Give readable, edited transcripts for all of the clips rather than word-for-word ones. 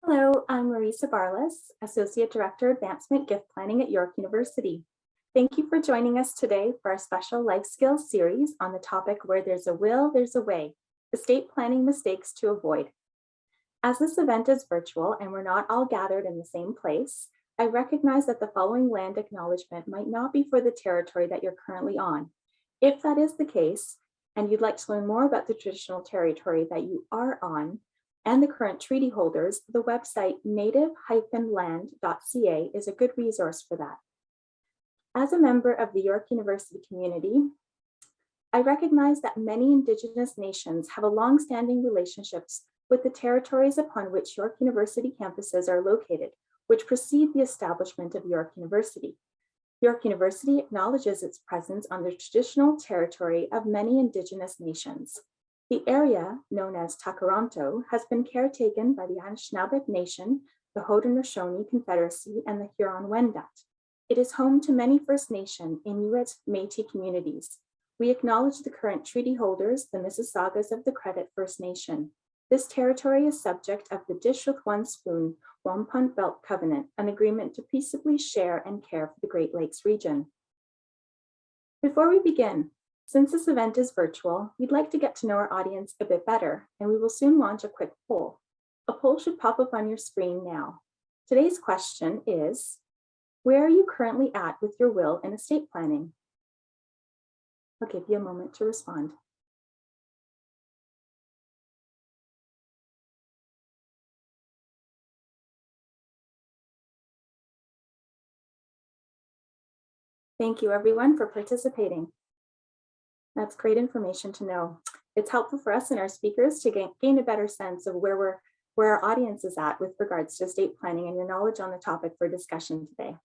Hello, I'm Marisa Barlas, Associate Director, Advancement Gift Planning at York University. Thank you for joining us today for our special life skills series on the topic Where There's a Will, There's a Way, estate planning mistakes to avoid. As this event is virtual and we're not all gathered in the same place, I recognize that the following land acknowledgement might not be for the territory that you're currently on. If that is the case, and you'd like to learn more about the traditional territory that you are on, and the current treaty holders, the website native-land.ca is a good resource for that. As a member of the York University community, I recognize that many Indigenous nations have a long-standing relationships with the territories upon which York University campuses are located, which precede the establishment of York University. York University acknowledges its presence on the traditional territory of many Indigenous nations. The area, known as Takaronto, has been caretaken by the Anishinaabe Nation, the Haudenosaunee Confederacy, and the Huron-Wendat. It is home to many First Nation, Inuit, Métis communities. We acknowledge the current treaty holders, the Mississaugas of the Credit First Nation. This territory is subject of the Dish with One Spoon Wampum Belt Covenant, an agreement to peaceably share and care for the Great Lakes region. Before we begin, since this event is virtual, we'd like to get to know our audience a bit better, and we will soon launch a quick poll. A poll should pop up on your screen now. Today's question is, where are you currently at with your will and estate planning? I'll give you a moment to respond. Thank you everyone for participating. That's great information to know. It's helpful for us and our speakers to gain a better sense of where our audience is at with regards to estate planning and your knowledge on the topic for discussion today.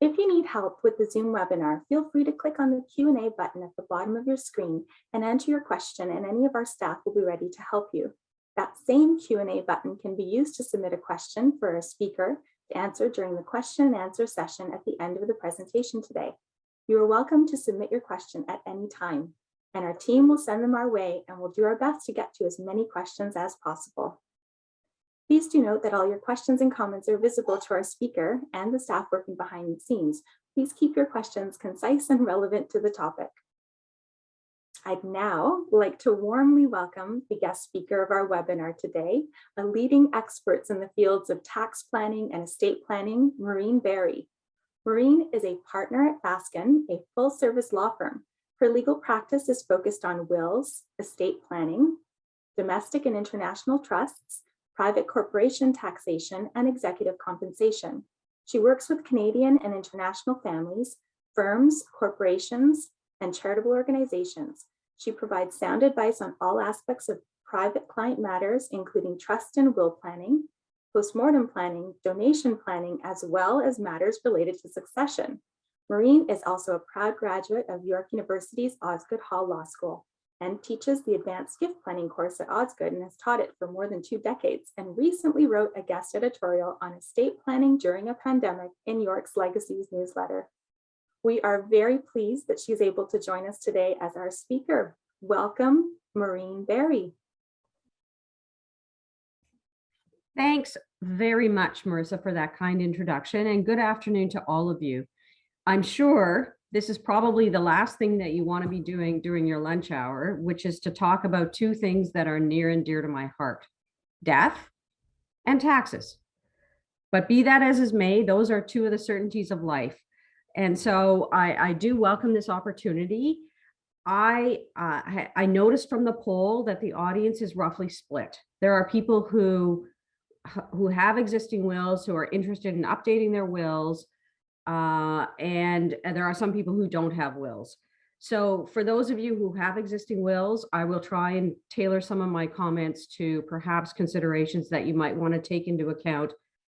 If you need help with the Zoom webinar, feel free to click on the Q&A button at the bottom of your screen and enter your question, and any of our staff will be ready to help you. That same Q&A button can be used to submit a question for a speaker to answer during the question and answer session at the end of the presentation today. You are welcome to submit your question at any time, and our team will send them our way, and we'll do our best to get to as many questions as possible. Please do note that all your questions and comments are visible to our speaker and the staff working behind the scenes. Please keep your questions concise and relevant to the topic. I'd now like to warmly welcome the guest speaker of our webinar today, a leading expert in the fields of tax planning and estate planning, Maureen Berry. Maureen is a partner at Baskin, a full-service law firm. Her legal practice is focused on wills, estate planning, domestic and international trusts, private corporation taxation, and executive compensation. She works with Canadian and international families, firms, corporations, and charitable organizations. She provides sound advice on all aspects of private client matters, including trust and will planning, postmortem planning, donation planning, as well as matters related to succession. Maureen is also a proud graduate of York University's Osgoode Hall Law School and teaches the Advanced Gift Planning course at Osgoode and has taught it for more than 2 decades, and recently wrote a guest editorial on estate planning during a pandemic in York's Legacies newsletter. We are very pleased that she's able to join us today as our speaker. Welcome, Maureen Berry. Thanks very much, Marisa, for that kind introduction, and good afternoon to all of you. I'm sure this is probably the last thing that you want to be doing during your lunch hour, which is to talk about 2 things that are near and dear to my heart: death and taxes. But be that as is may, those are 2 of the certainties of life. And so I do welcome this opportunity. I noticed from the poll that the audience is roughly split. There are people who have existing wills, who are interested in updating their wills, and there are some people who don't have wills. So for those of you who have existing wills, I will try and tailor some of my comments to perhaps considerations that you might want to take into account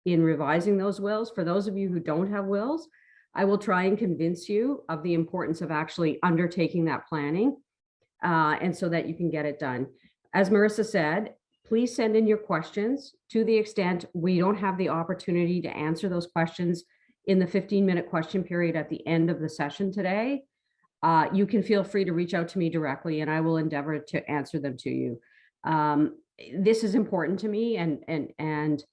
in revising those wills. For those of you who don't have wills, I will try and convince you of the importance of actually undertaking that planning, and so that you can get it done. As Marisa said, please send in your questions. To the extent we don't have the opportunity to answer those questions in the 15-minute question period at the end of the session today, you can feel free to reach out to me directly and I will endeavor to answer them to you. this is important to me, and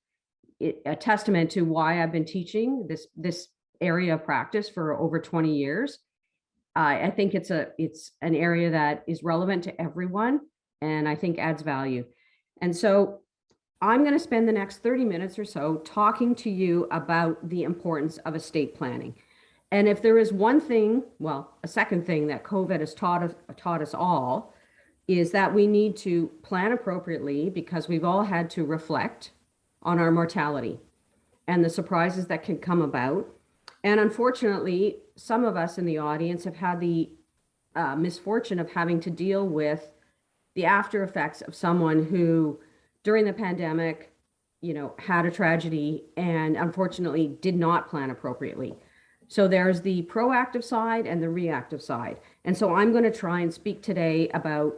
a testament to why I've been teaching this area of practice for over 20 years. I think it's an area that is relevant to everyone, and I think adds value. And so I'm going to spend the next 30 minutes or so talking to you about the importance of estate planning. And if there is one thing, well, a second thing that COVID has taught us all, is that we need to plan appropriately, because we've all had to reflect on our mortality and the surprises that can come about. And unfortunately, some of us in the audience have had the misfortune of having to deal with the after effects of someone who, during the pandemic, had a tragedy and unfortunately did not plan appropriately. So there's the proactive side and the reactive side. And so I'm going to try and speak today about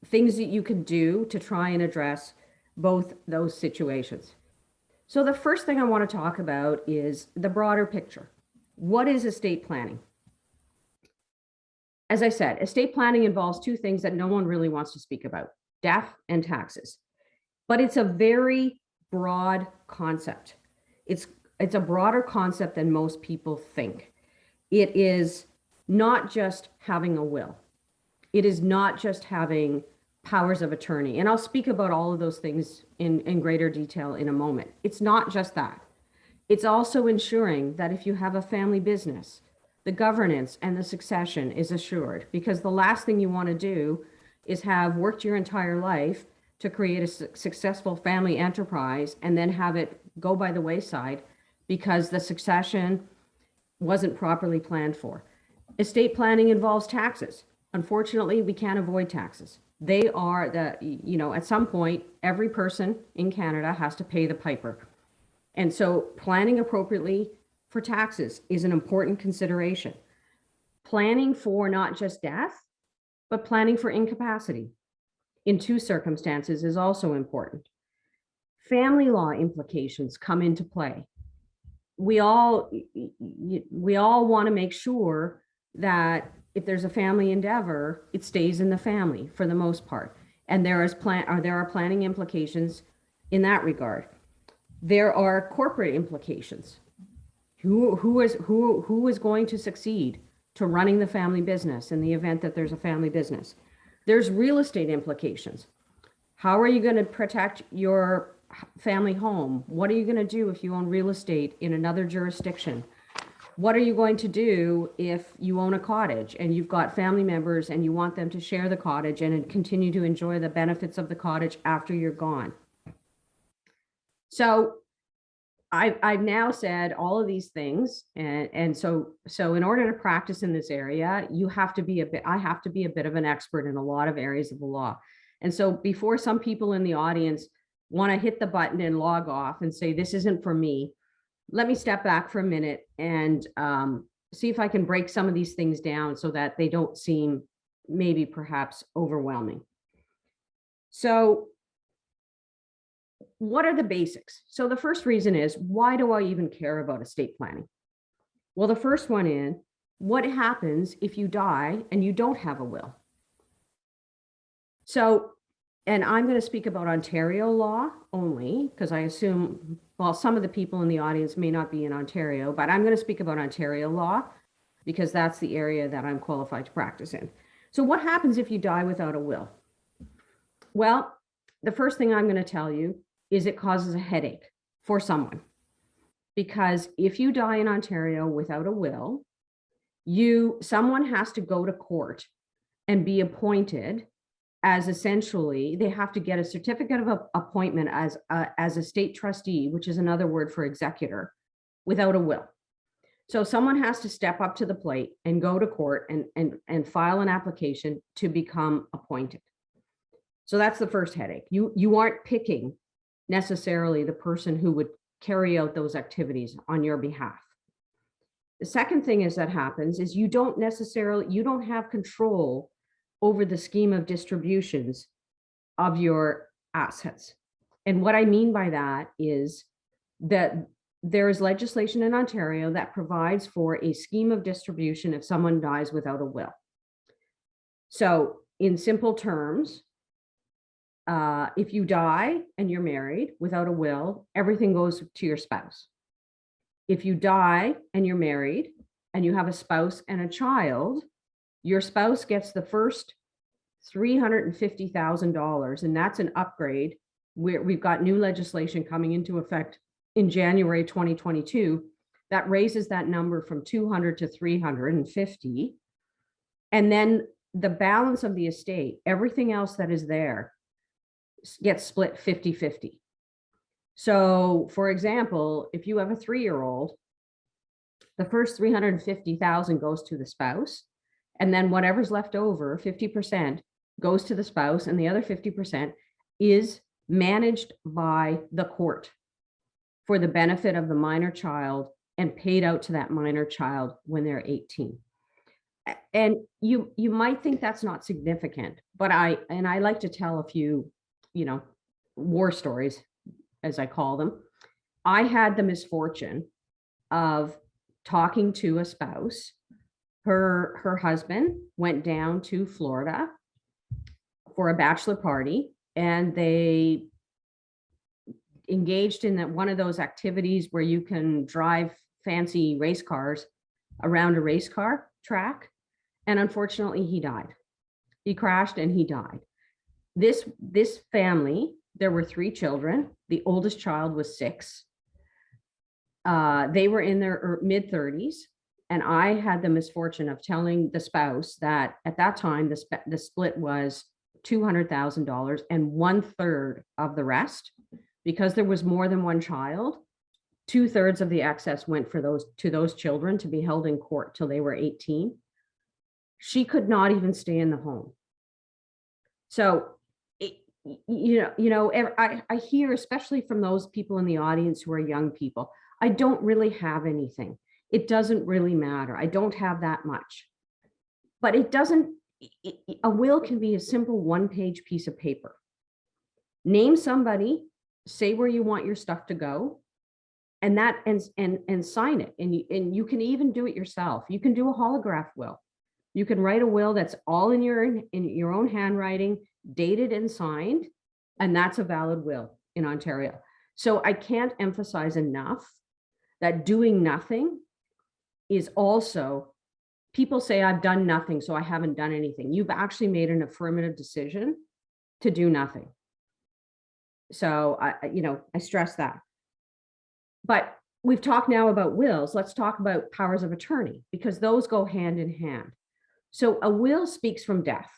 things that you can do to try and address both those situations. So the first thing I want to talk about is the broader picture. What is estate planning? As I said, estate planning involves two things that no one really wants to speak about: death and taxes. But it's a very broad concept. It's a broader concept than most people think. It is not just having a will. It is not just having powers of attorney. And I'll speak about all of those things in greater detail in a moment. It's not just that. It's also ensuring that if you have a family business, the governance and the succession is assured, because the last thing you want to do is have worked your entire life to create a successful family enterprise and then have it go by the wayside because the succession wasn't properly planned for. Estate planning involves taxes. Unfortunately, we can't avoid taxes. They are at some point, every person in Canada has to pay the piper. And so planning appropriately for taxes is an important consideration. Planning for not just death, but planning for incapacity in two circumstances is also important. Family law implications come into play. We all want to make sure that if there's a family endeavor, it stays in the family for the most part. And there are planning implications in that regard. There are corporate implications. Who is going to succeed to running the family business in the event that there's a family business? There's real estate implications. How are you going to protect your family home? What are you going to do if you own real estate in another jurisdiction? What are you going to do if you own a cottage and you've got family members and you want them to share the cottage and continue to enjoy the benefits of the cottage after you're gone? So I've now said all of these things, and so in order to practice in this area, I have to be a bit of an expert in a lot of areas of the law. And so before some people in the audience want to hit the button and log off and say, this isn't for me, let me step back for a minute and see if I can break some of these things down so that they don't seem maybe perhaps overwhelming. So what are the basics? So the first reason is, why do I even care about estate planning? Well, the first one is, what happens if you die and you don't have a will? So, and I'm going to speak about Ontario law only, because I assume, well, some of the people in the audience may not be in Ontario, but I'm going to speak about Ontario law because that's the area that I'm qualified to practice in. So what happens if you die without a will? Well, the first thing I'm going to tell you is it causes a headache for someone. Because if you die in Ontario without a will, someone has to go to court and be appointed as, essentially, they have to get a certificate of appointment as a state trustee, which is another word for executor, without a will. So someone has to step up to the plate and go to court and file an application to become appointed. So that's the first headache. You aren't picking necessarily the person who would carry out those activities on your behalf. The second thing that happens is you don't have control over the scheme of distributions of your assets. And what I mean by that is that there is legislation in Ontario that provides for a scheme of distribution if someone dies without a will. So in simple terms, If you die and you're married without a will, everything goes to your spouse. If you die and you're married and you have a spouse and a child, your spouse gets the first $350,000, and that's an upgrade. We've got new legislation coming into effect in January 2022 that raises that number from 200 to 350. And then the balance of the estate, everything else that is there, gets split 50-50. So, for example, if you have a 3-year-old, the first 350,000 goes to the spouse, and then whatever's left over, 50%, goes to the spouse, and the other 50% is managed by the court for the benefit of the minor child and paid out to that minor child when they're 18. And you might think that's not significant, but I like to tell a few, war stories, as I call them. I had the misfortune of talking to a spouse. Her husband went down to Florida for a bachelor party, and they engaged in one of those activities where you can drive fancy race cars around a race car track. And unfortunately, he died. He crashed and he died. This family, there were 3 children. The oldest child was 6. They were in their mid-30s. And I had the misfortune of telling the spouse that at that time, the split was $200,000, and 1/3 of the rest, because there was more than one child, 2/3 of the excess went to those children to be held in court till they were 18. She could not even stay in the home. So, I hear, especially from those people in the audience who are young people, I don't really have anything. It doesn't really matter. I don't have that much. But a will can be a simple 1-page piece of paper. Name somebody, say where you want your stuff to go, and sign it. And you can even do it yourself. You can do a holograph will. You can write a will that's all in your own handwriting, dated and signed, and that's a valid will in Ontario. So I can't emphasize enough that doing nothing is also, people say I've done nothing, so I haven't done anything. You've actually made an affirmative decision to do nothing. So I stress that. But we've talked now about wills. Let's talk about powers of attorney, because those go hand in hand. So a will speaks from death.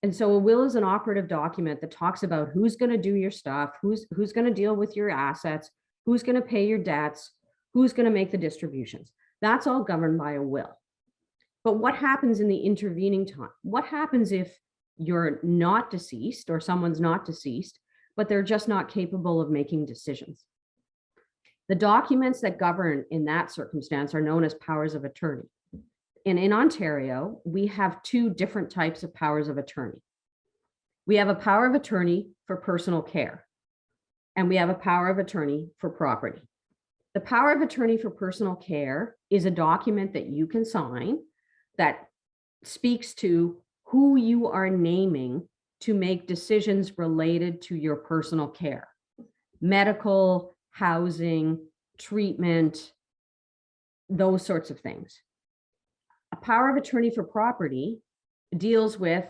And so a will is an operative document that talks about who's going to do your stuff, who's going to deal with your assets, who's going to pay your debts, who's going to make the distributions. That's all governed by a will. But what happens in the intervening time? What happens if you're not deceased, or someone's not deceased, but they're just not capable of making decisions? The documents that govern in that circumstance are known as powers of attorney. And in Ontario, we have 2 different types of powers of attorney. We have a power of attorney for personal care, and we have a power of attorney for property. The power of attorney for personal care is a document that you can sign that speaks to who you are naming to make decisions related to your personal care, medical, housing, treatment, those sorts of things. A power of attorney for property deals with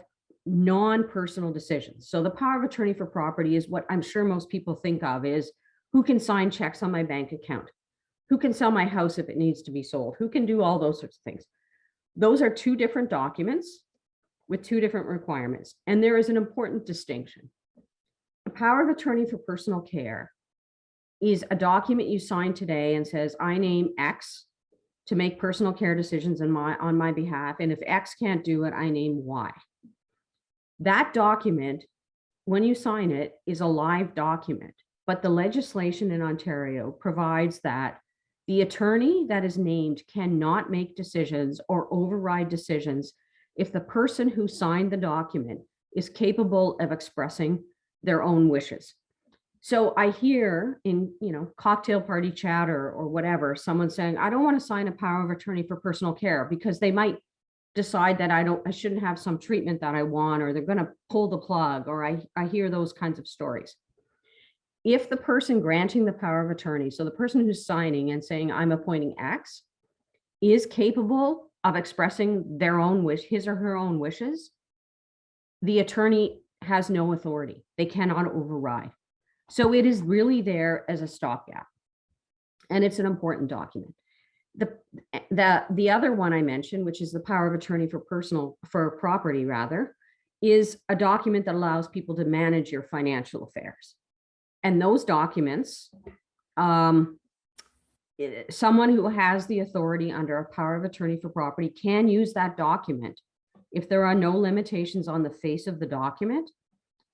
non-personal decisions. So the power of attorney for property is what I'm sure most people think of is who can sign checks on my bank account, who can sell my house if it needs to be sold, who can do all those sorts of things. Those are 2 different documents with 2 different requirements. And there is an important distinction. A power of attorney for personal care is a document you sign today and says, I name X to make personal care decisions on my behalf. And if X can't do it, I name Y. That document, when you sign it, is a live document. But the legislation in Ontario provides that the attorney that is named cannot make decisions or override decisions if the person who signed the document is capable of expressing their own wishes. So I hear in, cocktail party chatter or whatever, someone saying, I don't want to sign a power of attorney for personal care because they might decide that I shouldn't have some treatment that I want, or they're going to pull the plug, or I hear those kinds of stories. If the person granting the power of attorney, so the person who's signing and saying, I'm appointing X, is capable of expressing their own wish, his or her own wishes, the attorney has no authority. They cannot override. So it is really there as a stopgap. And it's an important document. The other one I mentioned, which is the power of attorney for property rather, is a document that allows people to manage your financial affairs. And those documents, someone who has the authority under a power of attorney for property can use that document. If there are no limitations on the face of the document,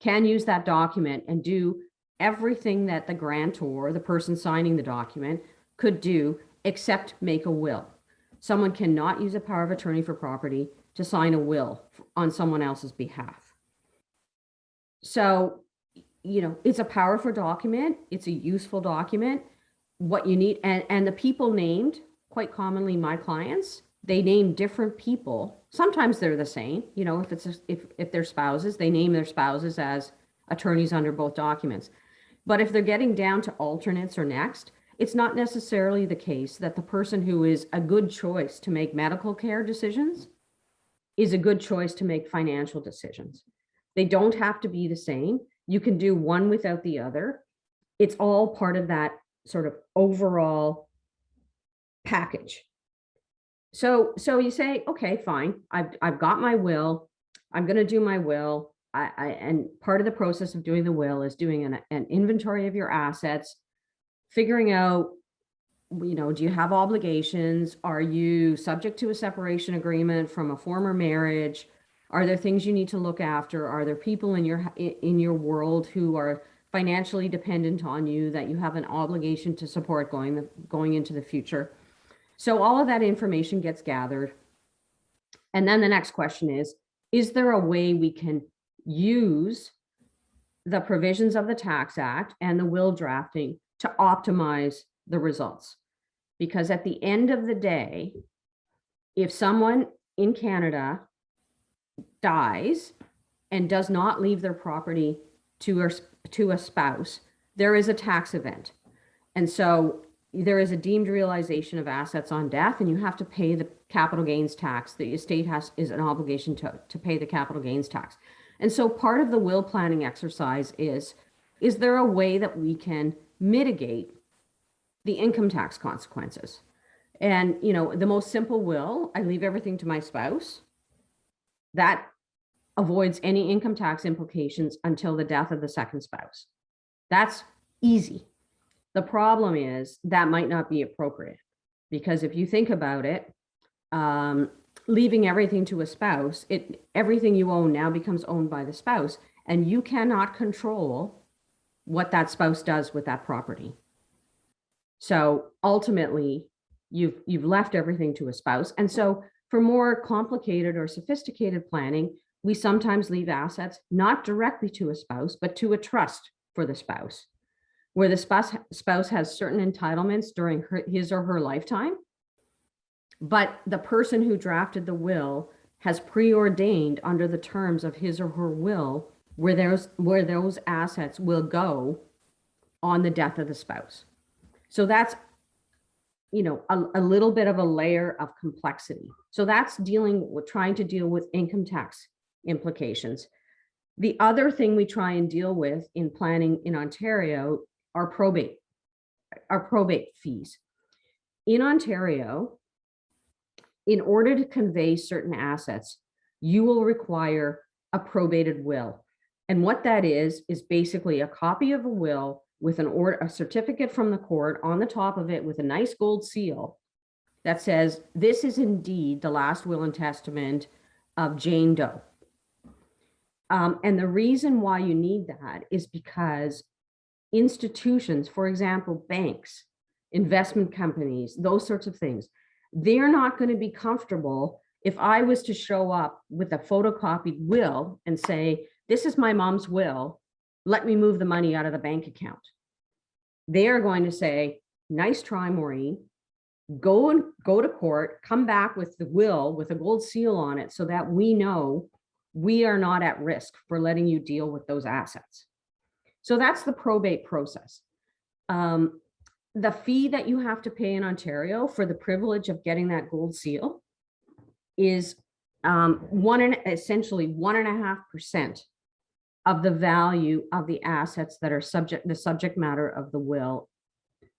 can use that document and do everything that the grantor, the person signing the document, could do except make a will. Someone cannot use a power of attorney for property to sign a will on someone else's behalf. So, it's a powerful document. It's a useful document. What you need, and the people named, quite commonly my clients, they name different people. Sometimes they're the same. If they're spouses, they name their spouses as attorneys under both documents. But if they're getting down to alternates or next, it's not necessarily the case that the person who is a good choice to make medical care decisions is a good choice to make financial decisions. They don't have to be the same. You can do one without the other. It's all part of that sort of overall package. So you say, okay, fine. I've got my will. I'm going to do my will. And part of the process of doing the will is doing an inventory of your assets, figuring out, do you have obligations? Are you subject to a separation agreement from a former marriage? Are there things you need to look after? Are there people in your world who are financially dependent on you that you have an obligation to support going into the future? So all of that information gets gathered. And then the next question is there a way we can use the provisions of the Tax Act and the will drafting to optimize the results? Because at the end of the day, if someone in Canada dies and does not leave their property to a spouse, there is a tax event. And so there is a deemed realization of assets on death, and you have to pay the capital gains tax. The estate is an obligation to pay the capital gains tax. And so part of the will planning exercise is there a way that we can mitigate the income tax consequences? And, the most simple will, I leave everything to my spouse. That avoids any income tax implications until the death of the second spouse. That's easy. The problem is that might not be appropriate, because if you think about it, leaving everything to a spouse, everything you own now becomes owned by the spouse, and you cannot control what that spouse does with that property. So ultimately, you've left everything to a spouse. And so for more complicated or sophisticated planning, we sometimes leave assets not directly to a spouse, but to a trust for the spouse, where the spouse has certain entitlements during his or her lifetime, but the person who drafted the will has preordained under the terms of his or her will where those assets will go on the death of the spouse. So that's, a little bit of a layer of complexity. So that's trying to deal with income tax implications. The other thing we try and deal with in planning in Ontario are probate fees. In Ontario, in order to convey certain assets, you will require a probated will. And what that is basically a copy of a will with a certificate from the court on the top of it with a nice gold seal that says, this is indeed the last will and testament of Jane Doe. And the reason why you need that is because institutions, for example, banks, investment companies, those sorts of things, they're not going to be comfortable if I was to show up with a photocopied will and say, this is my mom's will, let me move the money out of the bank account. They are going to say, nice try, Maureen. go to court, come back with the will with a gold seal on it so that we know we are not at risk for letting you deal with those assets. So that's the probate process. The fee that you have to pay in Ontario for the privilege of getting that gold seal is essentially 1.5% of the value of the assets that are the subject matter of the will.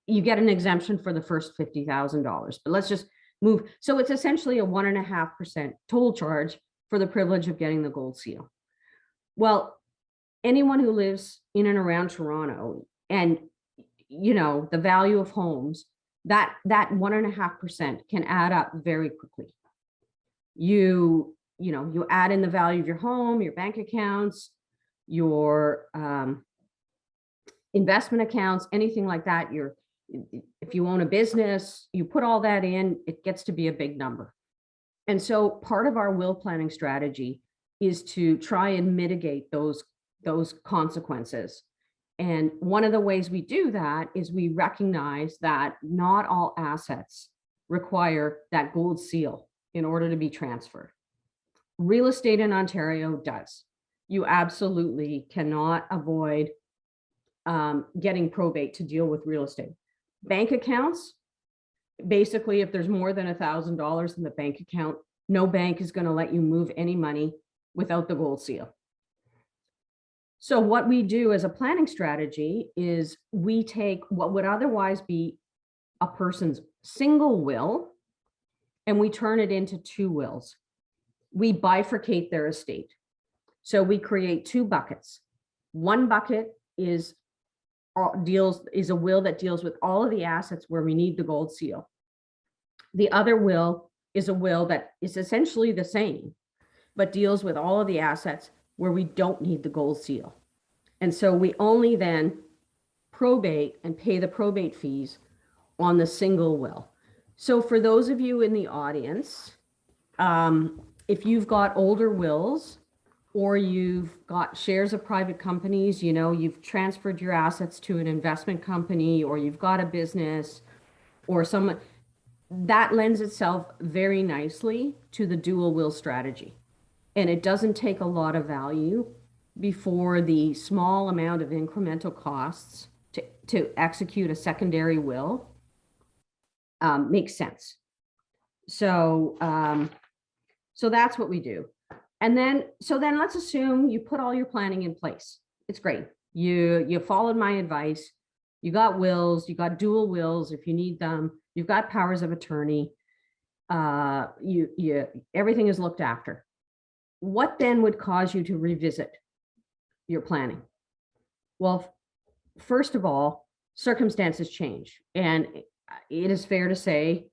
You get an exemption for the first $50,000, but let's just move. So it's essentially a 1.5% toll charge for the privilege of getting the gold seal. Well, anyone who lives in and around Toronto, and the value of homes, that 1.5% can add up very quickly. You add in the value of your home, your bank accounts, your investment accounts, anything like that. If you own a business, you put all that in, it gets to be a big number. And so part of our will planning strategy is to try and mitigate those consequences. And one of the ways we do that is we recognize that not all assets require that gold seal in order to be transferred. Real estate in Ontario does. You absolutely cannot avoid getting probate to deal with real estate. Bank accounts, basically, if there's more than $1,000 in the bank account, no bank is going to let you move any money without the gold seal. So what we do as a planning strategy is we take what would otherwise be a person's single will and we turn it into two wills. We bifurcate their estate. So we create two buckets. One bucket is a will that deals with all of the assets where we need the gold seal. The other will is a will that is essentially the same, but deals with all of the assets where we don't need the gold seal. And so we only then probate and pay the probate fees on the single will. So for those of you in the audience, if you've got older wills or you've got shares of private companies, you've transferred your assets to an investment company, or you've got a business or someone, that lends itself very nicely to the dual will strategy. And it doesn't take a lot of value before the small amount of incremental costs to execute a secondary will makes sense. So that's what we do. And then let's assume you put all your planning in place. It's great. You followed my advice. You got wills, you got dual wills if you need them. You've got powers of attorney. Everything is looked after. What then would cause you to revisit your planning? Well, first of all, circumstances change. And it is fair to say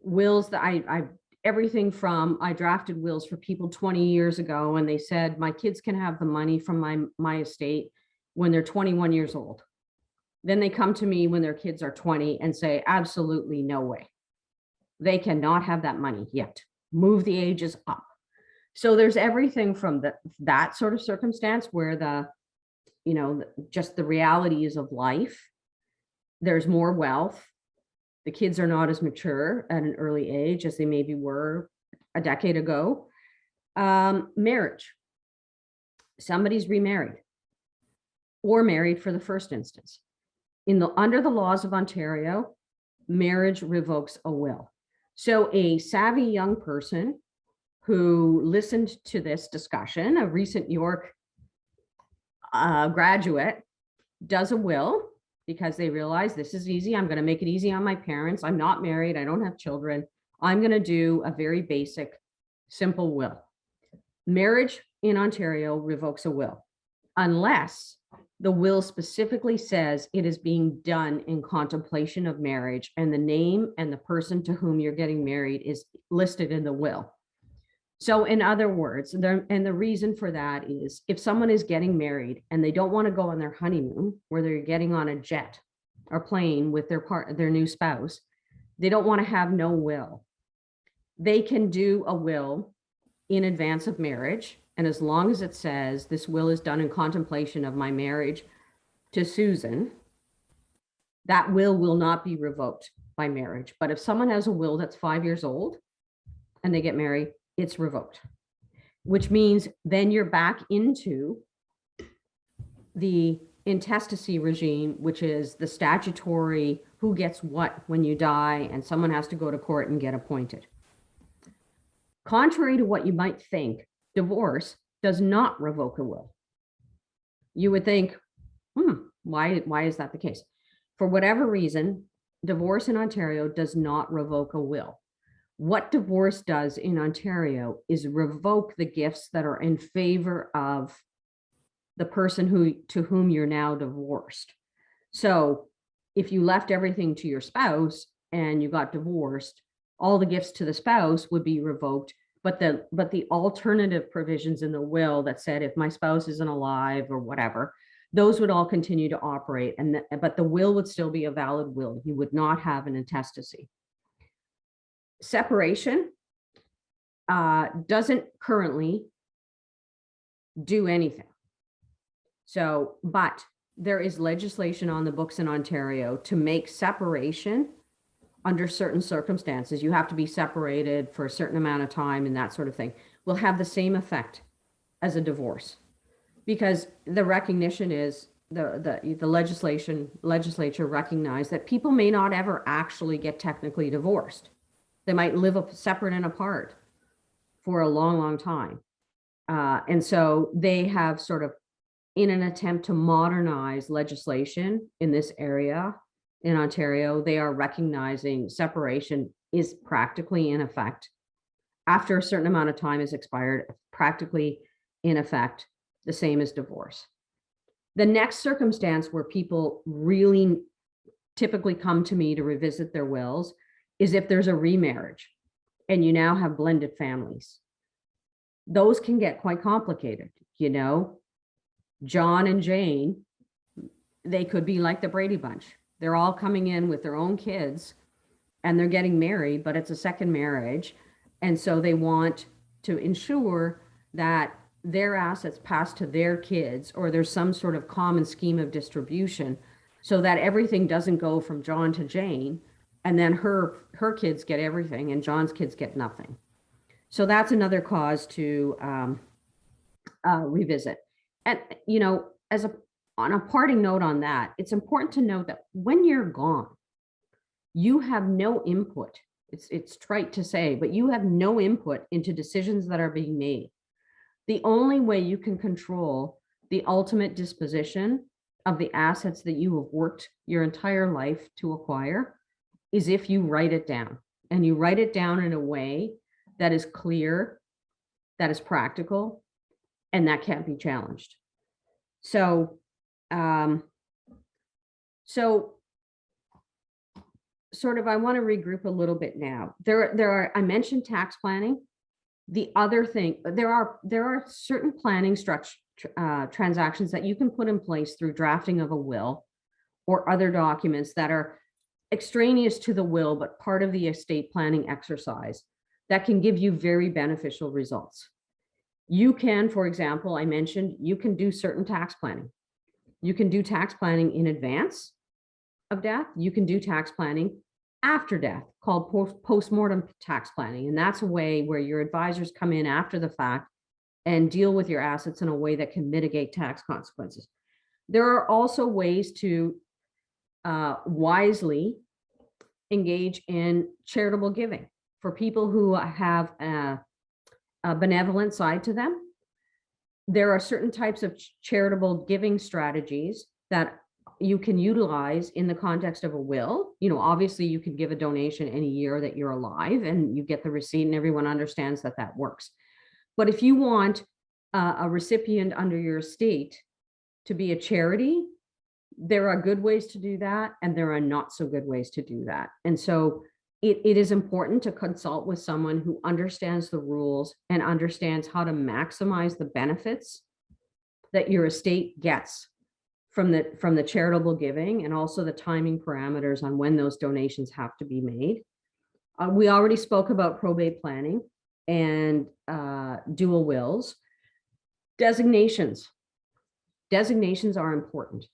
wills that I drafted wills for people 20 years ago, and they said, my kids can have the money from my estate when they're 21 years old. Then they come to me when their kids are 20 and say, absolutely no way. They cannot have that money yet. Move the ages up. So there's everything from that sort of circumstance where just the realities of life. There's more wealth. The kids are not as mature at an early age as they maybe were a decade ago. Marriage. Somebody's remarried or married for the first instance. Under the laws of Ontario, marriage revokes a will. So a savvy young person who listened to this discussion, a recent York graduate, does a will because they realize this is easy. I'm going to make it easy on my parents. I'm not married. I don't have children. I'm going to do a very basic, simple will. Marriage in Ontario revokes a will unless the will specifically says it is being done in contemplation of marriage and the name and the person to whom you're getting married is listed in the will. So in other words, and the reason for that is if someone is getting married and they don't want to go on their honeymoon where they're getting on a jet or plane with their new spouse, they don't want to have no will. They can do a will in advance of marriage. And as long as it says this will is done in contemplation of my marriage to Susan, that will not be revoked. by marriage. But if someone has a will that's 5 years old and they get married, it's revoked, which means then you're back into the intestacy regime, which is the statutory who gets what when you die, and someone has to go to court and get appointed. Contrary to what you might think, divorce does not revoke a will. You would think, why is that the case? For whatever reason, divorce in Ontario does not revoke a will. What divorce does in Ontario is revoke the gifts that are in favor of the person to whom you're now divorced. So if you left everything to your spouse and you got divorced, all the gifts to the spouse would be revoked, but the alternative provisions in the will that said if my spouse isn't alive or whatever, those would all continue to operate, but the will would still be a valid will. You would not have an intestacy. Separation doesn't currently do anything. So, but there is legislation on the books in Ontario to make separation under certain circumstances. You have to be separated for a certain amount of time and that sort of thing, will have the same effect as a divorce, because the recognition is the legislature recognized that people may not ever actually get technically divorced. They might live separate and apart for a long, long time. And so they have sort of, in an attempt to modernize legislation in this area in Ontario, they are recognizing separation is practically in effect. After a certain amount of time is expired, practically in effect, the same as divorce. The next circumstance where people really typically come to me to revisit their wills is if there's a remarriage and you now have blended families. Those can get quite complicated, you know. John and Jane, they could be like the Brady Bunch. They're all coming in with their own kids and they're getting married, but it's a second marriage. And so they want to ensure that their assets pass to their kids, or there's some sort of common scheme of distribution so that everything doesn't go from John to Jane and then her kids get everything and John's kids get nothing. So that's another cause to revisit. And, you know, on a parting note on that, it's important to note that when you're gone, you have no input. It's trite to say, but you have no input into decisions that are being made. The only way you can control the ultimate disposition of the assets that you have worked your entire life to acquire is if you write it down, and you write it down in a way that is clear, that is practical, and that can't be challenged. So, sort of, I want to regroup a little bit now. I mentioned tax planning. The other thing, there are certain planning transactions that you can put in place through drafting of a will or other documents that are extraneous to the will, but part of the estate planning exercise that can give you very beneficial results. You can, for example, I mentioned, you can do certain tax planning. You can do tax planning in advance of death. You can do tax planning after death, called post-mortem tax planning. And that's a way where your advisors come in after the fact and deal with your assets in a way that can mitigate tax consequences. There are also ways to wisely engage in charitable giving for people who have a benevolent side to them. There are certain types of charitable giving strategies that you can utilize in the context of a will. You know, obviously you can give a donation any year that you're alive and you get the receipt and everyone understands that that works. But if you want a recipient under your estate to be a charity, there are good ways to do that and there are not so good ways to do that. And so it is important to consult with someone who understands the rules and understands how to maximize the benefits that your estate gets from the charitable giving, and also the timing parameters on when those donations have to be made. We already spoke about probate planning and dual wills. Designations are important.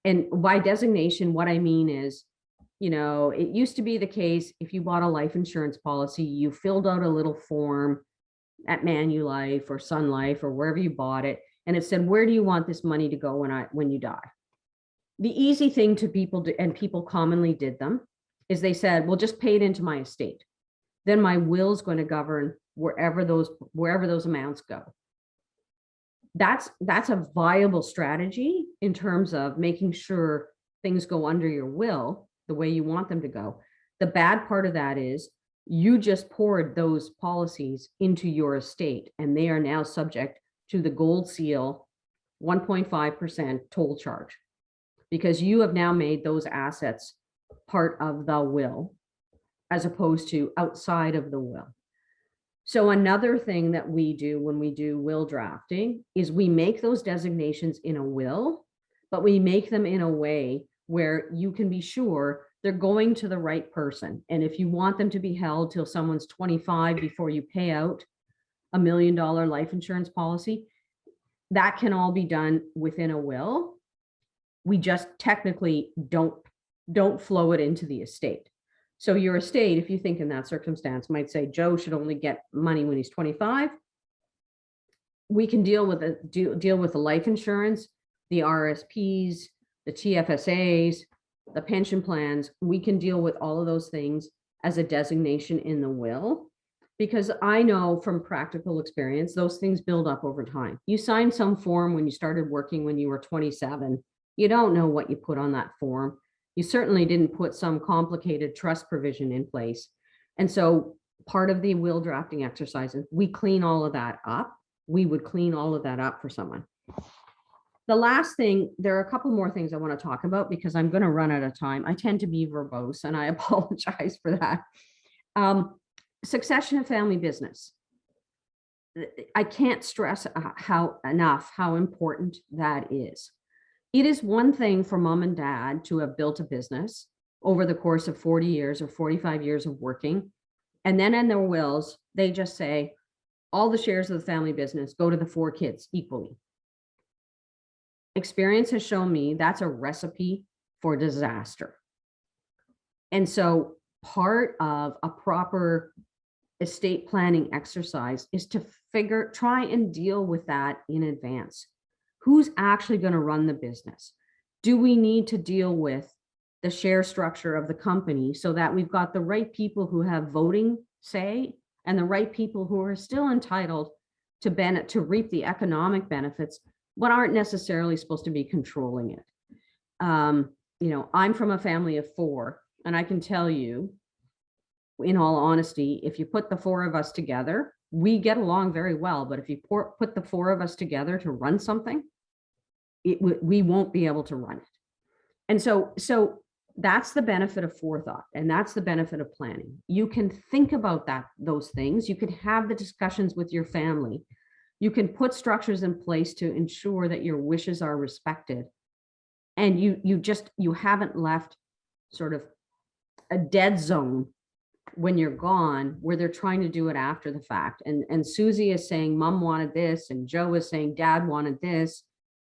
And by designation, what I mean is It used to be the case, if you bought a life insurance policy, you filled out a little form at Manulife or Sun Life or wherever you bought it, and it said, where do you want this money to go when you die? The easy thing to people do, and people commonly did them, is they said, well, just pay it into my estate. Then my will is going to govern wherever those amounts go. That's a viable strategy in terms of making sure things go under your will the way you want them to go. The bad part of that is you just poured those policies into your estate, and they are now subject to the gold seal 1.5% toll charge, because you have now made those assets part of the will as opposed to outside of the will. So another thing that we do when we do will drafting is we make those designations in a will, but we make them in a way where you can be sure they're going to the right person. And if you want them to be held till someone's 25 before you pay out $1 million life insurance policy, that can all be done within a will. We just technically don't flow it into the estate. So your estate, if you think in that circumstance, might say Joe should only get money when he's 25. We can deal with the life insurance, the RSPs, the TFSAs, the pension plans. We can deal with all of those things as a designation in the will, because I know from practical experience, those things build up over time. You signed some form when you started working when you were 27. You don't know what you put on that form. You certainly didn't put some complicated trust provision in place. And so part of the will drafting exercises, we clean all of that up. We would clean all of that up for someone. The last thing, there are a couple more things I want to talk about because I'm going to run out of time. I tend to be verbose and I apologize for that. Succession and family business. I can't stress how important that is. It is one thing for mom and dad to have built a business over the course of 40 years or 45 years of working. And then in their wills, they just say, all the shares of the family business go to the 4 kids equally. Experience has shown me that's a recipe for disaster. And so part of a proper estate planning exercise is to try and deal with that in advance. Who's actually going to run the business? Do we need to deal with the share structure of the company so that we've got the right people who have voting say and the right people who are still entitled to reap the economic benefits, but aren't necessarily supposed to be controlling it? I'm from a family of 4, and I can tell you, in all honesty, if you put the 4 of us together, we get along very well. But if you put the 4 of us together to run something, we won't be able to run it. And so that's the benefit of forethought, and that's the benefit of planning. You can think about those things. You can have the discussions with your family. You can put structures in place to ensure that your wishes are respected. And you haven't left sort of a dead zone when you're gone, where they're trying to do it after the fact. And Susie is saying, Mom wanted this, and Joe is saying, Dad wanted this,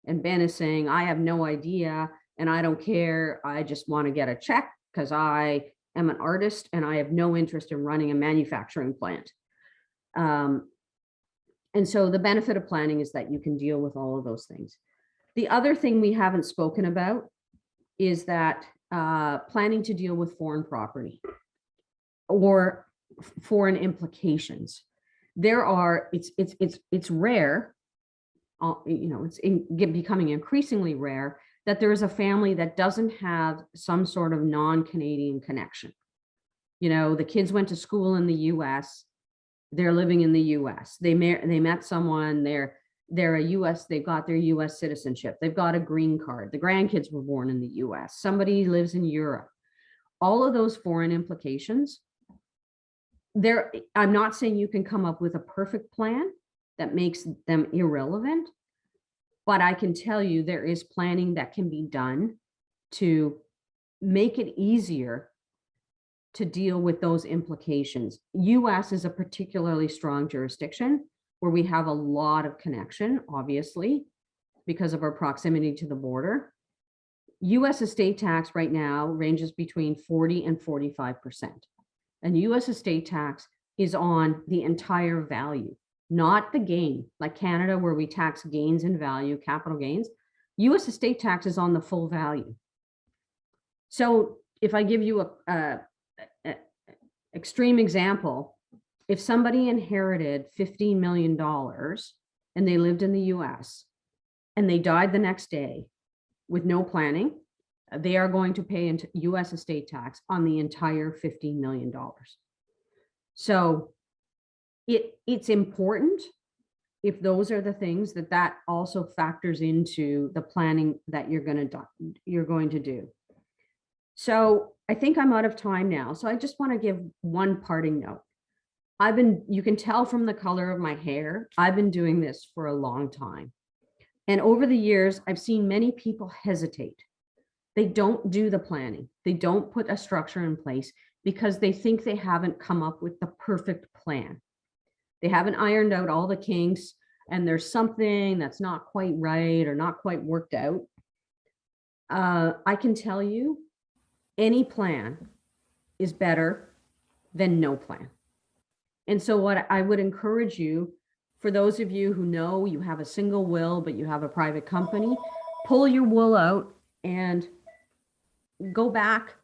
and Ben is saying, I have no idea, and I don't care. I just want to get a check because I am an artist and I have no interest in running a manufacturing plant. And so the benefit of planning is that you can deal with all of those things. The other thing we haven't spoken about is that planning to deal with foreign property or foreign implications. It's rare, it's becoming increasingly rare that there is a family that doesn't have some sort of non-Canadian connection. The kids went to school in the US, they're living in the US. They met someone, they're a US, they've got their US citizenship, they've got a green card, the grandkids were born in the US, somebody lives in Europe. All of those foreign implications, I'm not saying you can come up with a perfect plan that makes them irrelevant, but I can tell you there is planning that can be done to make it easier to deal with those implications. US is a particularly strong jurisdiction where we have a lot of connection, obviously, because of our proximity to the border. US estate tax right now ranges between 40 and 45%. And US estate tax is on the entire value, not the gain, like Canada, where we tax gains in value, capital gains. US estate tax is on the full value. So if I give you a extreme example, if somebody inherited $15 million and they lived in the US and they died the next day with no planning, they are going to pay into US estate tax on the entire $15 million. So it's important, if those are the things, that also factors into the planning that you're going to do. So I think I'm out of time now. So I just want to give one parting note. You can tell from the color of my hair, I've been doing this for a long time. And over the years, I've seen many people hesitate. They don't do the planning. They don't put a structure in place because they think they haven't come up with the perfect plan. They haven't ironed out all the kinks, and there's something that's not quite right or not quite worked out. I can tell you, any plan is better than no plan. And so what I would encourage you, for those of you who know you have a single will, but you have a private company, pull your will out and go back,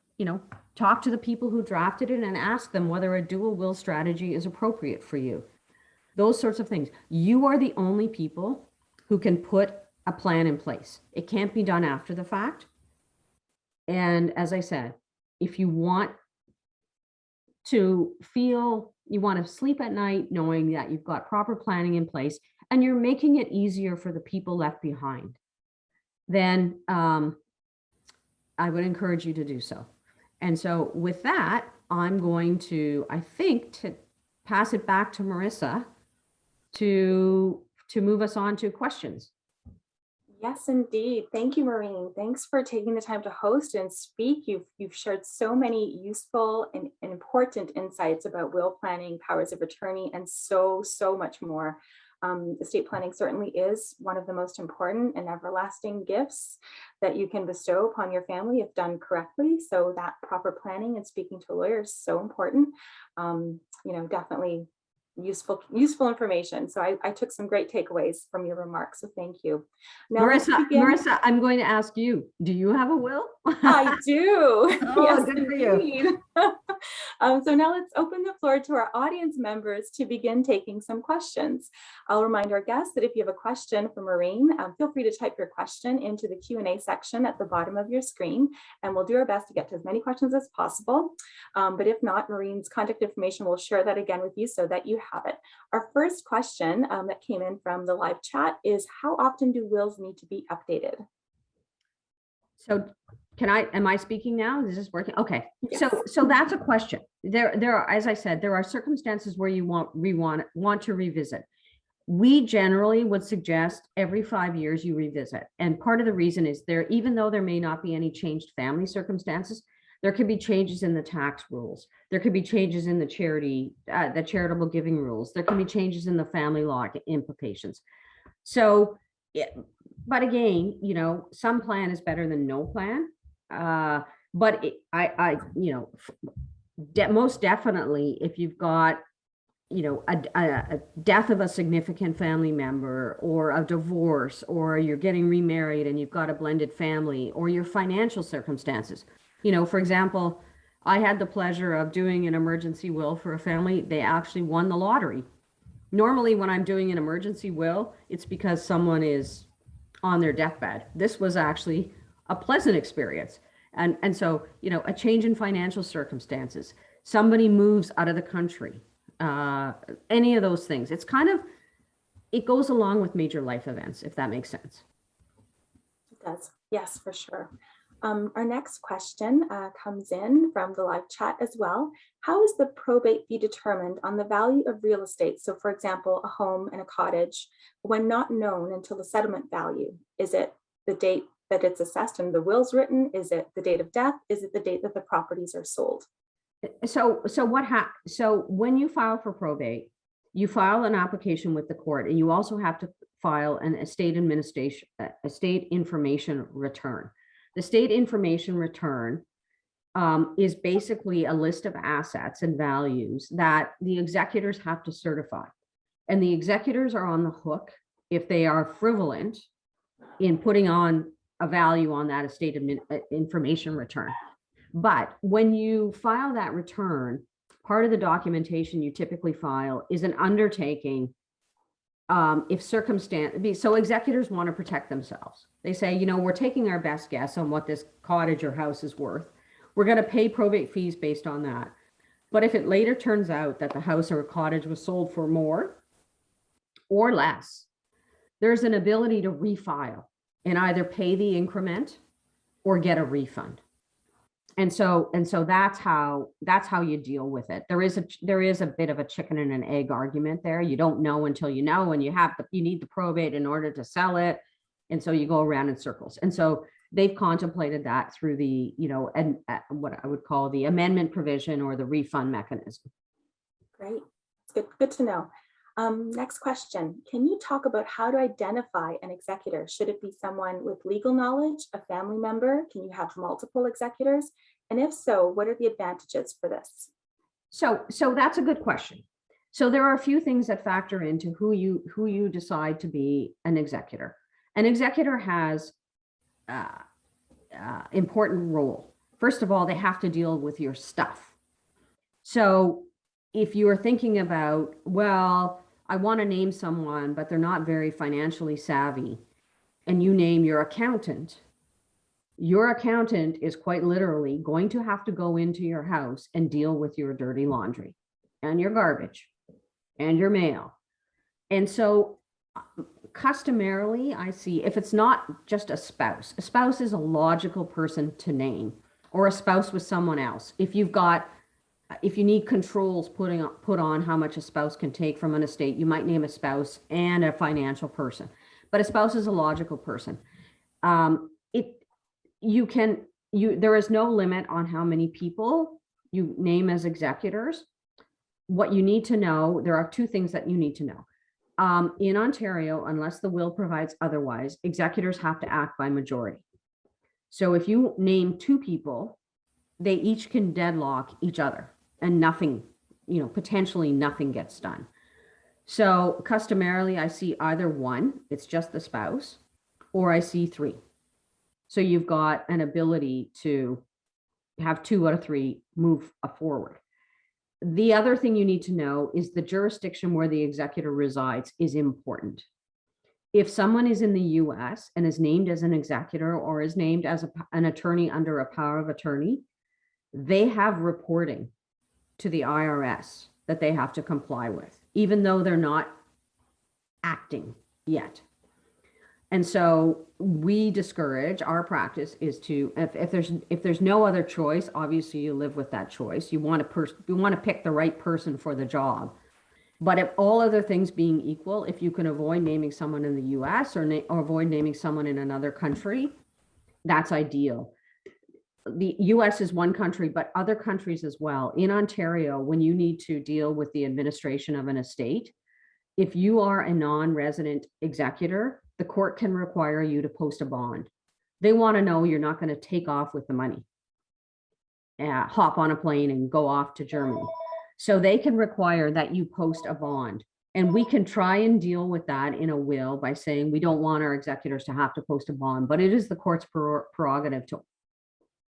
talk to the people who drafted it and ask them whether a dual will strategy is appropriate for you. Those sorts of things. You are the only people who can put a plan in place. It can't be done after the fact. And as I said, if you want to sleep at night knowing that you've got proper planning in place and you're making it easier for the people left behind, then I would encourage you to do so. And so with that, I'm going to, I think, to pass it back to Marissa to move us on to questions. Yes, indeed. Thank you, Maureen. Thanks for taking the time to host and speak. You've shared so many useful and important insights about will planning, powers of attorney, and so much more. Estate planning certainly is one of the most important and everlasting gifts that you can bestow upon your family if done correctly. So that proper planning and speaking to a lawyer is so important. Definitely useful information. So I took some great takeaways from your remarks. So thank you. Now, Marissa, I'm going to ask you, do you have a will? I do. Oh, yes, good for you. So now let's open the floor to our audience members to begin taking some questions. I'll remind our guests that if you have a question for Maureen, feel free to type your question into the Q&A section at the bottom of your screen, and we'll do our best to get to as many questions as possible. But if not, Maureen's contact information, we'll share that again with you so that you have it. Our first question that came in from the live chat is, how often do wills need to be updated? So am I speaking now? Is this working? Okay. Yes. So that's a question. There are, as I said, there are circumstances where you want to revisit. We generally would suggest every 5 years you revisit. And part of the reason is even though there may not be any changed family circumstances, there could be changes in the tax rules. There could be changes in the charitable giving rules. There can be changes in the family law implications. So, but again, some plan is better than no plan. But most definitely, if you've got, a death of a significant family member, or a divorce, or you're getting remarried and you've got a blended family, or your financial circumstances. For example, I had the pleasure of doing an emergency will for a family. They actually won the lottery. Normally, when I'm doing an emergency will, it's because someone is on their deathbed. This was actually a pleasant experience. And so, a change in financial circumstances, somebody moves out of the country, any of those things. It goes along with major life events, if that makes sense. It does. Yes, for sure. Our next question comes in from the live chat as well. How is the probate fee determined on the value of real estate? So for example, a home and a cottage, when not known until the settlement value. Is it the date that it's assessed and the will's written? Is it the date of death? Is it the date that the properties are sold? So when you file for probate, you file an application with the court, and you also have to file an estate information return. The state information return is basically a list of assets and values that the executors have to certify. And the executors are on the hook if they are frivolent in putting on a value on that estate information return. But when you file that return, part of the documentation you typically file is an undertaking. If circumstance, so executors want to protect themselves. They say, you know, we're taking our best guess on what this cottage or house is worth. We're going to pay probate fees based on that. But if it later turns out that the house or cottage was sold for more or less, there's an ability to refile and either pay the increment or get a refund. And so that's how you deal with it. There is a bit of a chicken and an egg argument there. You don't know until you know, and you need the probate in order to sell it. And so you go around in circles. And so they've contemplated that through the, you know, and what I would call the amendment provision or the refund mechanism. Great. It's good to know. Next question. Can you talk about how to identify an executor? Should it be someone with legal knowledge, a family member? Can you have multiple executors? And if so, what are the advantages for this? So that's a good question. So there are a few things that factor into who you decide to be an executor. An executor has important role. First of all, they have to deal with your stuff. So if you are thinking about, well, I want to name someone, but they're not very financially savvy, and you name your accountant is quite literally going to have to go into your house and deal with your dirty laundry and your garbage and your mail. And so customarily, I see, if it's not just a spouse is a logical person to name, or a spouse with someone else. If you need controls put on how much a spouse can take from an estate, you might name a spouse and a financial person, but a spouse is a logical person. There is no limit on how many people you name as executors. What you need to know, there are two things that you need to know. In Ontario, unless the will provides otherwise, executors have to act by majority. So if you name two people, they each can deadlock each other and nothing, potentially nothing gets done. So customarily, I see either one, it's just the spouse, or I see three. So you've got an ability to have 2 out of 3 move forward. The other thing you need to know is the jurisdiction where the executor resides is important. If someone is in the US and is named as an executor or is named as an attorney under a power of attorney, they have reporting to the IRS that they have to comply with, even though they're not acting yet. And so we discourage, our practice is to, if there's no other choice, obviously you live with that choice. You want to pick the right person for the job. But if all other things being equal, if you can avoid naming someone in the US or avoid naming someone in another country, that's ideal. The US is one country, but other countries as well. In Ontario, when you need to deal with the administration of an estate, if you are a non-resident executor, the court can require you to post a bond. They want to know you're not going to take off with the money, hop on a plane and go off to Germany. So they can require that you post a bond. And we can try and deal with that in a will by saying we don't want our executors to have to post a bond, but it is the court's prerogative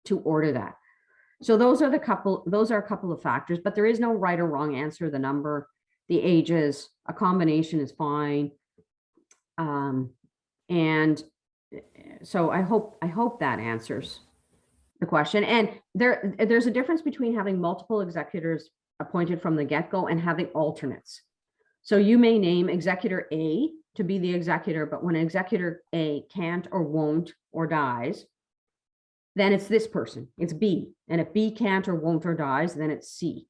to order that. So those are a couple of factors, but there is no right or wrong answer. The number, the ages, a combination is fine. And so I hope that answers the question. And there's a difference between having multiple executors appointed from the get-go and having alternates. So you may name executor A to be the executor, but when executor A can't or won't or dies, then it's this person, it's B. And if B can't or won't or dies, then it's C.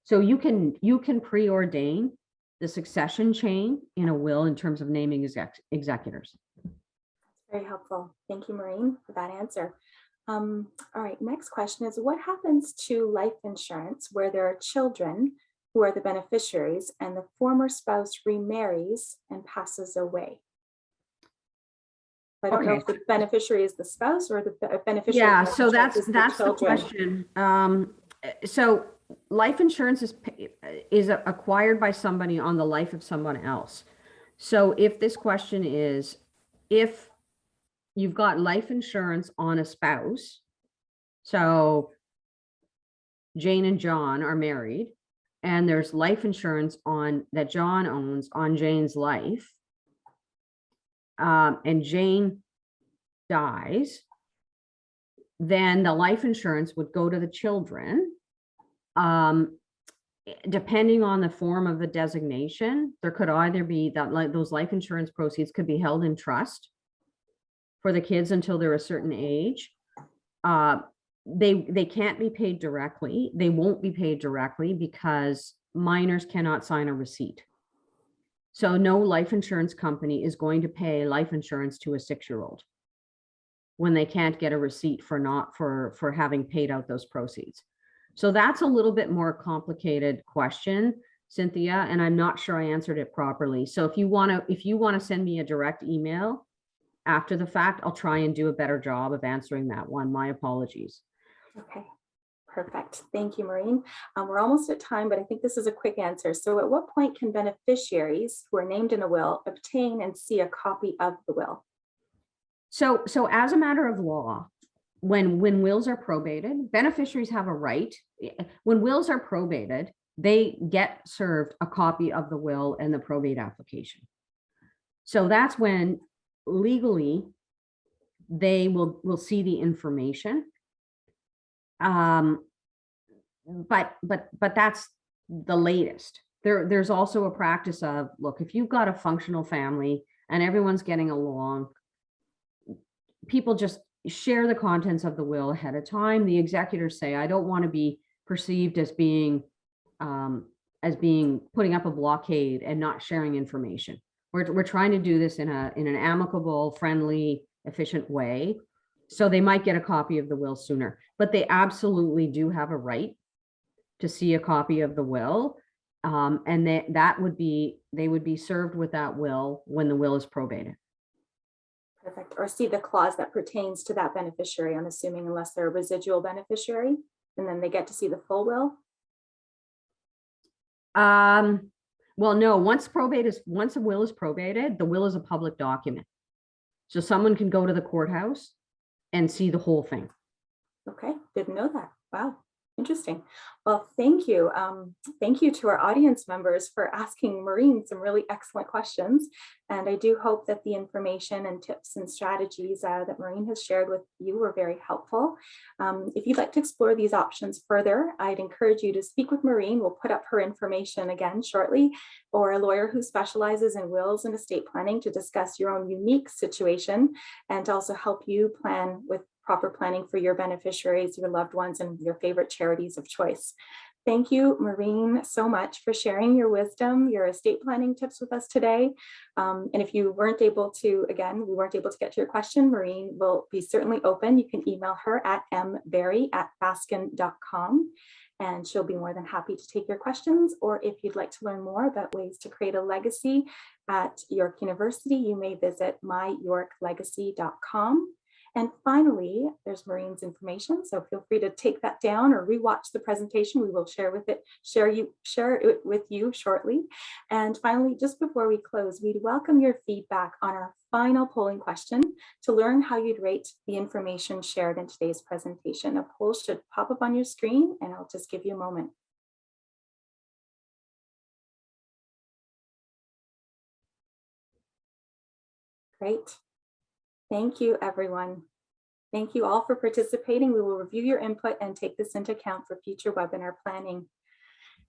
So you can preordain the succession chain in a will in terms of naming executors. Very helpful. Thank you, Maureen, for that answer. All right, next question is, what happens to life insurance where there are children who are the beneficiaries and the former spouse remarries and passes away? I don't know Okay. if the beneficiary is the spouse or the beneficiary. Yeah, of life so insurance is that's the children. question. So life insurance is acquired by somebody on the life of someone else. So if this question is, if you've got life insurance on a spouse, so Jane and John are married, and there's life insurance on that John owns on Jane's life, and Jane dies, then the life insurance would go to the children. Depending on the form of the designation, there could either be that, like, those life insurance proceeds could be held in trust for the kids until they're a certain age. They can't be paid directly. They won't be paid directly because minors cannot sign a receipt. So no life insurance company is going to pay life insurance to a 6-year-old when they can't get a receipt for having paid out those proceeds. So that's a little bit more complicated question, Cynthia, and I'm not sure I answered it properly. So if you want to send me a direct email after the fact, I'll try and do a better job of answering that one. My apologies. Okay, perfect. Thank you, Maureen. We're almost at time, but I think this is a quick answer. So at what point can beneficiaries who are named in a will obtain and see a copy of the will? So as a matter of law, when wills are probated, beneficiaries have a right. When wills are probated, they get served a copy of the will and the probate application. So that's when legally they will see the information. But that's the latest. There's also a practice of, look, if you've got a functional family and everyone's getting along, people just share the contents of the will ahead of time. The executors say, I don't want to be perceived as being putting up a blockade and not sharing information. We're trying to do this in an amicable, friendly, efficient way. So they might get a copy of the will sooner, but they absolutely do have a right to see a copy of the will. And they would be served with that will when the will is probated. Perfect. Or see the clause that pertains to that beneficiary, I'm assuming, unless they're a residual beneficiary, and then they get to see the full will. Well, no, once a will is probated, the will is a public document. So someone can go to the courthouse and see the whole thing. Okay, didn't know that. Wow, interesting. Well, thank you. Thank you to our audience members for asking Maureen some really excellent questions. And I do hope that the information and tips and strategies that Maureen has shared with you were very helpful. If you'd like to explore these options further, I'd encourage you to speak with Maureen. We'll put up her information again shortly, or a lawyer who specializes in wills and estate planning to discuss your own unique situation and to also help you plan with proper planning for your beneficiaries, your loved ones, and your favorite charities of choice. Thank you, Maureen, so much for sharing your wisdom, your estate planning tips with us today. And if you weren't able to, again, we weren't able to get to your question, Maureen will be certainly open. You can email her at mberry@baskin.com, and she'll be more than happy to take your questions. Or if you'd like to learn more about ways to create a legacy at York University, you may visit myyorklegacy.com. And finally, there's Maureen's information, so feel free to take that down or rewatch the presentation. We will share it with you shortly. And finally, just before we close, we'd welcome your feedback on our final polling question to learn how you'd rate the information shared in today's presentation. A poll should pop up on your screen, and I'll just give you a moment. Great. Thank you, everyone. Thank you all for participating. We will review your input and take this into account for future webinar planning.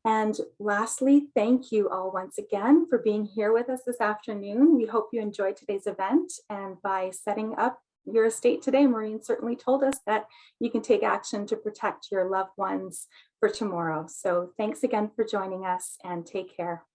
And lastly, thank you all once again for being here with us this afternoon. We hope you enjoyed today's event. And by setting up your estate today, Maureen certainly told us that you can take action to protect your loved ones for tomorrow. So thanks again for joining us, and take care.